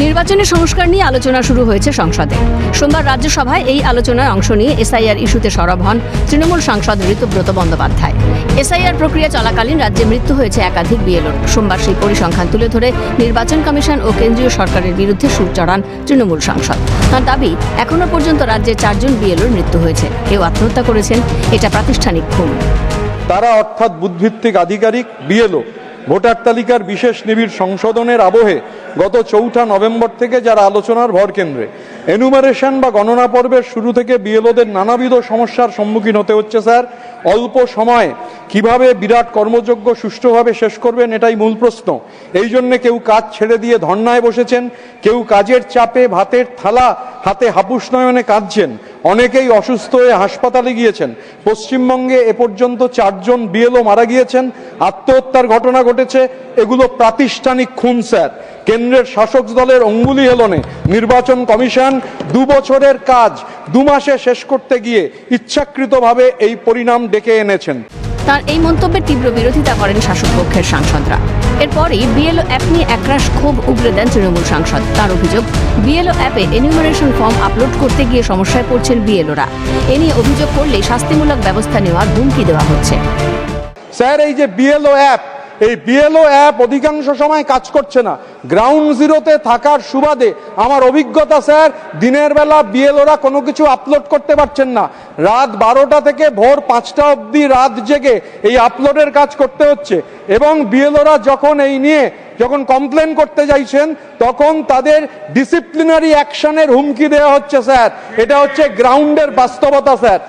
নির্বাচনী সংস্কার নিয়ে আলোচনা শুরু হয়েছে সংসদে। সোমবার রাজ্যসভায় এই আলোচনায় অংশ নিয়ে এসআইআর ইস্যুতে সরব হন তৃণমূল সাংসদ ঋতব্রত বন্দ্যোপাধ্যায়। এসআইআর প্রক্রিয়া চলাকালীন রাজ্যে মৃত্যু হয়েছে একাধিক বিএলওর। সোমবার সেই পরিসংখ্যান তুলে ধরে নির্বাচন কমিশন ও কেন্দ্রীয় সরকারের বিরুদ্ধে সুর চড়ান তৃণমূল সাংসদ। তাঁর দাবি, এখনো পর্যন্ত রাজ্যে 4 জন বিএলওর মৃত্যু হয়েছে, কেউ আত্মহত্যা করেছেন, এটা প্রাতিষ্ঠানিক খুন। তারা অর্থাৎ বুথভিত্তিক আধিকারিক বিএলও ভোটার তালিকার বিশেষ নিবিড় সংশোধনের আবহে গত 4 নভেম্বর থেকে যারা আলোচনার ভরকেন্দ্রে। এনুমারেশন বা গণনা পর্বের শুরু থেকে বিএলওদের নানাবিধ সমস্যার সম্মুখীন হতে হচ্ছে স্যার। অল্প সময়ে কিভাবে বিরাট কর্মযজ্ঞ সুষ্ঠুভাবে শেষ করবেন, এটাই মূল প্রশ্ন। এই জন্য কেউ কাজ ছেড়ে দিয়ে ধর্নায় বসেছেন, কেউ কাজের চাপে ভাতের থালা হাতে হাপুস নয়নে কাঁদছেন, অনেকেই অসুস্থ হয়ে হাসপাতালে গিয়েছেন। পশ্চিমবঙ্গে এ পর্যন্ত 4 জন বিএলও মারা গিয়েছেন, আত্মহত্যার ঘটনা ঘটেছে। এগুলো প্রাতিষ্ঠানিক খুন স্যার। কেন্দ্রের শাসক দলের অঙ্গুলি হেলনে নির্বাচন কমিশন 2 বছরের কাজ 2 মাসে শেষ করতে গিয়ে ইচ্ছাকৃতভাবে এই পরিণাম ডেকে এনেছেন। তার এই মন্তব্যের তীব্র বিরোধিতা করেন শাসক পক্ষের সাংসদরা। এরপরই বিএলও অ্যাপ নিয়ে একরাশ ক্ষোভ উগরে দেন তৃণমূল সাংসদ। তার অভিযোগ, বিএলও অ্যাপে এনিউমারেশন ফর্ম আপলোড করতে গিয়ে সমস্যায় পড়ছেন বিএলওরা। এ নিয়ে অভিযোগ করলে শাস্তিমূলক ব্যবস্থা নেওয়ার হুমকি দেওয়া হচ্ছে। স্যার, এই যে বিএলও অ্যাপ, এই বিএলও অ্যাপ অধিকাংশ সময় কাজ করছে না। গ্রাউন্ড জিরোতে থাকার সুবাদে আমার অভিজ্ঞতা স্যার, দিনের বেলা বিএলওরা কোনো কিছু আপলোড করতে পারছেন না। রাত 12টা থেকে ভোর 5টা অবধি রাত জেগে এই আপলোডের কাজ করতে হচ্ছে। এবং বিএলওরা যখন এই নিয়ে কমপ্লেন করতে যাইছেন, তখন তাদের ডিসিপ্লিনারি অ্যাকশনের হুমকি দেওয়া হচ্ছে স্যার। এটা হচ্ছে গ্রাউন্ডের বাস্তবতা স্যার।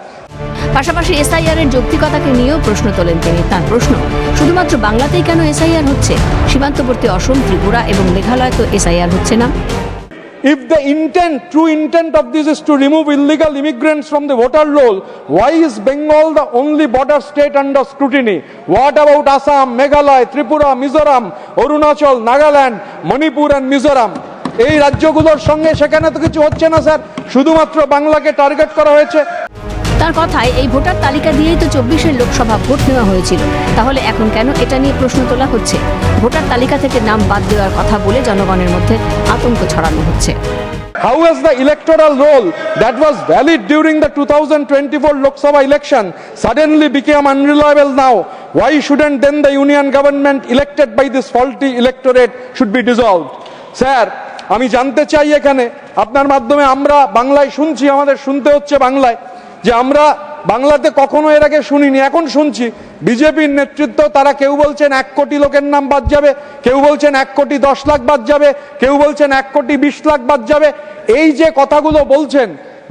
পাশাপাশি এসআইআর এর যৌক্তিকতাকে নিয়েও প্রশ্ন তোলেন তিনি। তার প্রশ্ন, শুধুমাত্র বাংলাতেই কেন এসআইআর হচ্ছে? সীমান্তবর্তী অসম, ত্রিপুরা এবং মেঘালয় তো এসআইআর হচ্ছে না। If the true intent of this is to remove illegal immigrants from the voter roll, why is Bengal the only border state under scrutiny? What about Assam, Meghalaya, Tripura, Mizoram, Arunachal, Nagaland, Manipur and Mizoram? এই রাজ্যগুলোর সঙ্গে সেখানে তো কিছু হচ্ছে না sir, শুধুমাত্র বাংলাকে target করা হয়েছে। তার কথায়, এই ভোটার তালিকা দিয়েই তো 24-এর লোকসভা ভোট নেওয়া হয়েছিল, তাহলে এখন কেন এটা নিয়ে প্রশ্ন তোলা হচ্ছে? ভোটার তালিকা থেকে নাম বাদ দেওয়ার কথা বলে জনগণের মধ্যে আতঙ্ক ছড়ানো হচ্ছে। How has the electoral roll that was valid during the 2024 Lok Sabha election suddenly become unreliable now? Why shouldn't then the union government elected by this faulty electorate should be dissolved? Sir, আমি জানতে চাই এখানে আপনার মাধ্যমে, আমরা বাংলায় শুনছি, আমাদের শুনতে হচ্ছে বাংলায়, যে আমরা বাংলাতে কখনো এর আগে শুনিনি, এখন শুনছি। বিজেপির নেতৃত্ব, তারা কেউ বলছেন 1 কোটি লোকের নাম বাদ যাবে, কেউ বলছেন 1 কোটি 10 লাখ বাদ যাবে, কেউ বলছেন 1 কোটি 20 লাখ বাদ যাবে। এই যে কথাগুলো বলছেন,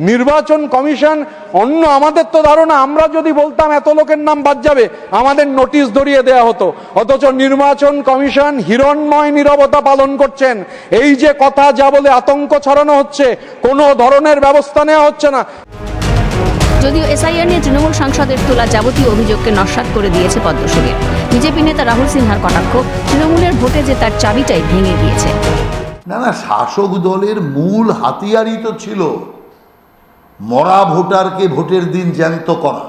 নির্বাচন কমিশন অন্য, আমাদের তো ধারণা আমরা যদি বলতাম এত লোকের নাম বাদ যাবে, আমাদের নোটিশ ধরিয়ে দেয়া হতো। অথচ নির্বাচন কমিশন হিরণ্ময় নীরবতা পালন করছেন। এই যে কথা, যা বলে আতঙ্ক ছড়ানো হচ্ছে, কোনো ধরনের ব্যবস্থা নেওয়া হচ্ছে না। যদিও এসআইআর নিয়ে তৃণমূল সাংসদের তোলা যাবতীয় অভিযোগকে নস্যাৎ করে দিয়েছে পদ্মশরীর। বিজেপি নেতা রাহুল সিনহার কটাক্ষ, তৃণমূলের ভোটে যে তার চাবিটাই ভেঙে গিয়েছে। না, শাসক দলের মূল হাতিয়ারই তো ছিল মরা ভোটারকে ভোটের দিন জ্যান্ত করা।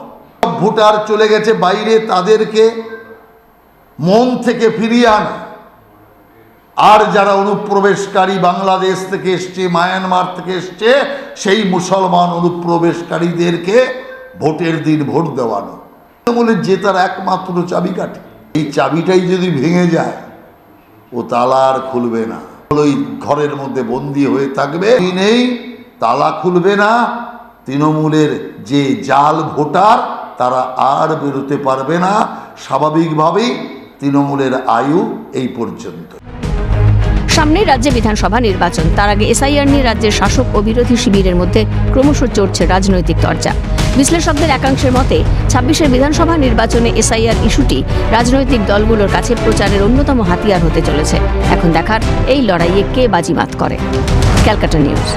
ভোটার চলে গেছে বাইরে, তাদেরকে মন থেকে ফিরিয়ে আনা। আর যারা অনুপ্রবেশকারী, বাংলাদেশ থেকে এসছে, মায়ানমার থেকে এসছে, সেই মুসলমান অনুপ্রবেশকারীদেরকে ভোটের দিন ভোট দেওয়ানো তৃণমূলের জেতার একমাত্র চাবিকাঠি। এই চাবিটাই যদি ভেঙে যায়, ও তালা আর খুলবে না। ওই ঘরের মধ্যে বন্দি হয়ে থাকবে, নেই, তালা খুলবে না। তৃণমূলের যে জাল ভোটার, তারা আর বেরোতে পারবে না। স্বাভাবিকভাবেই তৃণমূলের আয়ু এই পর্যন্ত। সামনেই রাজ্যে বিধানসভা নির্বাচন। তার আগে এসআইআর নিয়ে রাজ্যের শাসক ও বিরোধী শিবিরের মধ্যে ক্রমশ চড়ছে রাজনৈতিক চর্চা। বিশ্লেষকদের একাংশের মতে 26-এর বিধানসভা নির্বাচনে এসআইআর ইস্যুটি রাজনৈতিক দলগুলোর কাছে প্রচারের অন্যতম হাতিয়ার হতে চলেছে। এখন দেখার, এই লড়াইয়ে কে বাজিমাত করে। ক্যালকাটা নিউজ।